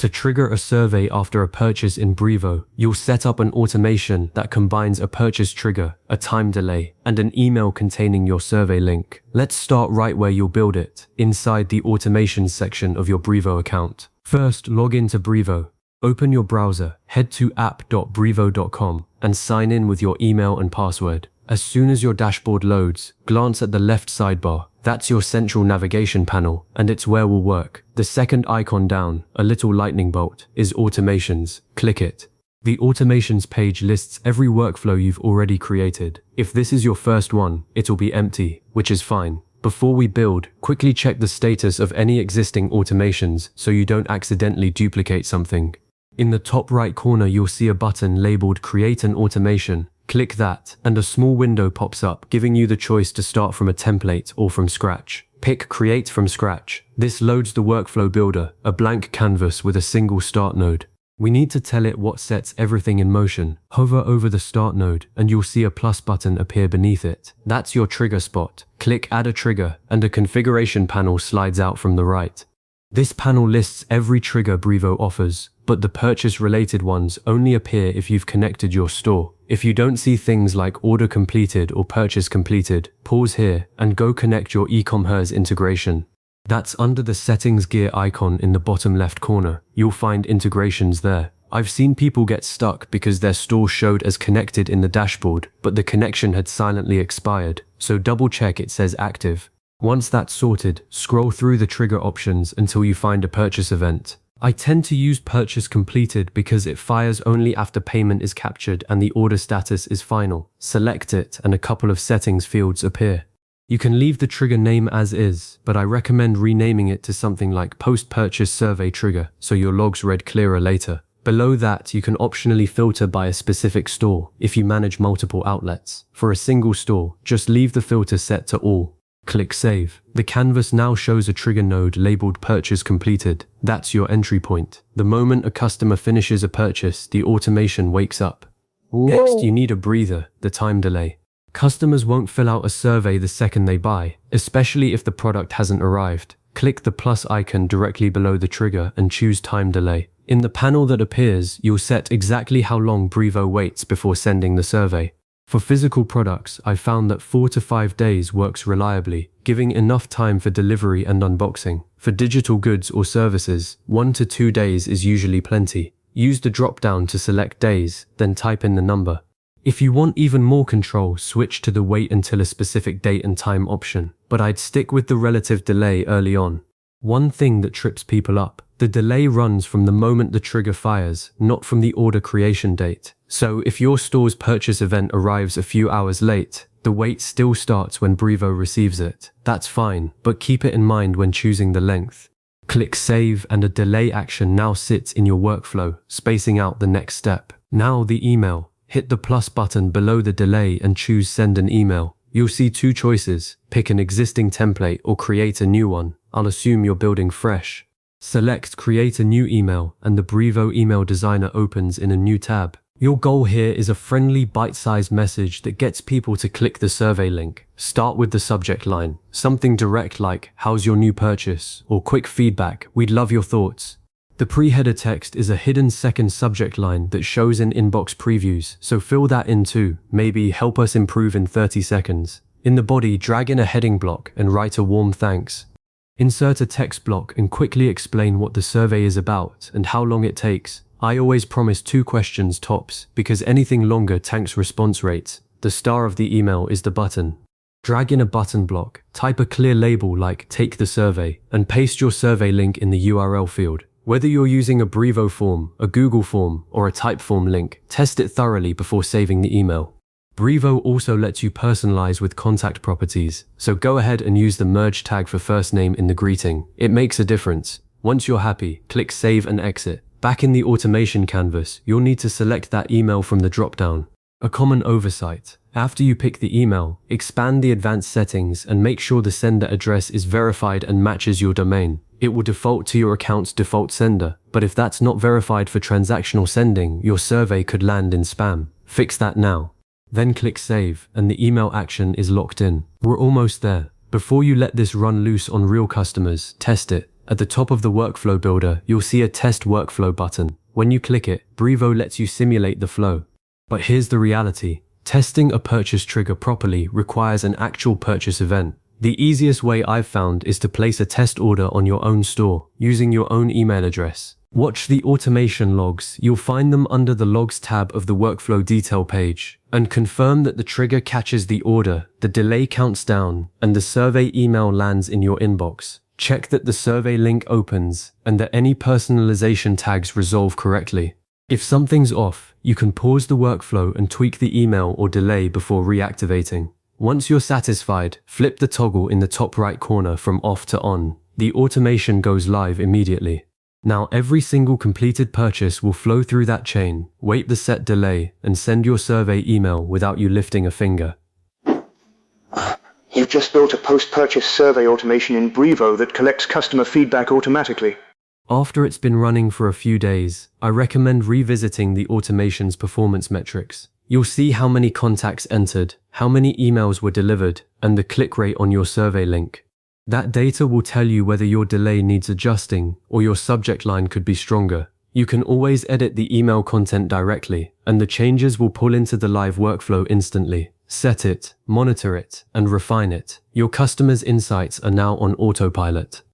To trigger a survey after a purchase in Brevo, you'll set up an automation that combines a purchase trigger, a time delay, and an email containing your survey link. Let's start right where you'll build it, inside the automations section of your Brevo account. First, log into Brevo. Open your browser, head to app.brevo.com, and sign in with your email and password. As soon as your dashboard loads, glance at the left sidebar. That's your central navigation panel, and it's where we'll work. The second icon down, a little lightning bolt, is Automations. Click it. The Automations page lists every workflow you've already created. If this is your first one, it'll be empty, which is fine. Before we build, quickly check the status of any existing automations so you don't accidentally duplicate something. In the top right corner, you'll see a button labeled Create an Automation. Click that, and a small window pops up, giving you the choice to start from a template or from scratch. Pick Create from Scratch. This loads the workflow builder, a blank canvas with a single start node. We need to tell it what sets everything in motion. Hover over the start node, and you'll see a plus button appear beneath it. That's your trigger spot. Click Add a Trigger, and a configuration panel slides out from the right. This panel lists every trigger Brevo offers, but the purchase-related ones only appear if you've connected your store. If you don't see things like order completed or purchase completed, pause here and go connect your eCommerce integration. That's under the settings gear icon in the bottom left corner. You'll find integrations there. I've seen people get stuck because their store showed as connected in the dashboard, but the connection had silently expired, so double check it says active. Once that's sorted, scroll through the trigger options until you find a purchase event. I tend to use purchase completed because it fires only after payment is captured and the order status is final. Select it and a couple of settings fields appear. You can leave the trigger name as is, but I recommend renaming it to something like Post-Purchase Survey Trigger so your logs read clearer later. Below that, you can optionally filter by a specific store if you manage multiple outlets. For a single store, just leave the filter set to all. Click Save. The canvas now shows a trigger node labeled Purchase Completed. That's your entry point. The moment a customer finishes a purchase, the automation wakes up. Next, you need a breather, the time delay. Customers won't fill out a survey the second they buy, especially if the product hasn't arrived. Click the plus icon directly below the trigger and choose Time Delay. In the panel that appears, you'll set exactly how long Brevo waits before sending the survey. For physical products, I've found that 4 to 5 days works reliably, giving enough time for delivery and unboxing. For digital goods or services, 1 to 2 days is usually plenty. Use the drop-down to select days, then type in the number. If you want even more control, switch to the wait until a specific date and time option, but I'd stick with the relative delay early on. One thing that trips people up: the delay runs from the moment the trigger fires, not from the order creation date. So if your store's purchase event arrives a few hours late, the wait still starts when Brevo receives it. That's fine, but keep it in mind when choosing the length. Click Save and a delay action now sits in your workflow, spacing out the next step. Now the email. Hit the plus button below the delay and choose Send an Email. You'll see 2 choices: pick an existing template or create a new one. I'll assume you're building fresh. Select Create a New Email and the Brevo Email Designer opens in a new tab. Your goal here is a friendly, bite-sized message that gets people to click the survey link. Start with the subject line. Something direct like, "How's your new purchase?" or "Quick feedback, we'd love your thoughts." The pre-header text is a hidden second subject line that shows in inbox previews, so fill that in too. Maybe "Help us improve in 30 seconds. In the body, drag in a heading block and write a warm thanks. Insert a text block and quickly explain what the survey is about and how long it takes. I always promise 2 questions tops, because anything longer tanks response rates. The star of the email is the button. Drag in a button block, type a clear label like "Take the survey," and paste your survey link in the URL field. Whether you're using a Brevo form, a Google form, or a Typeform link, test it thoroughly before saving the email. Brevo also lets you personalize with contact properties, so go ahead and use the merge tag for first name in the greeting. It makes a difference. Once you're happy, click Save and exit. Back in the automation canvas, you'll need to select that email from the drop-down. A common oversight: after you pick the email, expand the advanced settings and make sure the sender address is verified and matches your domain. It will default to your account's default sender, but if that's not verified for transactional sending, your survey could land in spam. Fix that now. Then click Save, and the email action is locked in. We're almost there. Before you let this run loose on real customers, test it. At the top of the workflow builder, you'll see a test workflow button. When you click it, Brevo lets you simulate the flow. But here's the reality. Testing a purchase trigger properly requires an actual purchase event. The easiest way I've found is to place a test order on your own store, using your own email address. Watch the automation logs. You'll find them under the Logs tab of the Workflow Detail page, and confirm that the trigger catches the order, the delay counts down, and the survey email lands in your inbox. Check that the survey link opens, and that any personalization tags resolve correctly. If something's off, you can pause the workflow and tweak the email or delay before reactivating. Once you're satisfied, flip the toggle in the top right corner from off to on. The automation goes live immediately. Now every single completed purchase will flow through that chain, wait the set delay, and send your survey email without you lifting a finger. You've just built a post-purchase survey automation in Brevo that collects customer feedback automatically. After it's been running for a few days, I recommend revisiting the automation's performance metrics. You'll see how many contacts entered, how many emails were delivered, and the click rate on your survey link. That data will tell you whether your delay needs adjusting or your subject line could be stronger. You can always edit the email content directly, and the changes will pull into the live workflow instantly. Set it, monitor it, and refine it. Your customers' insights are now on autopilot.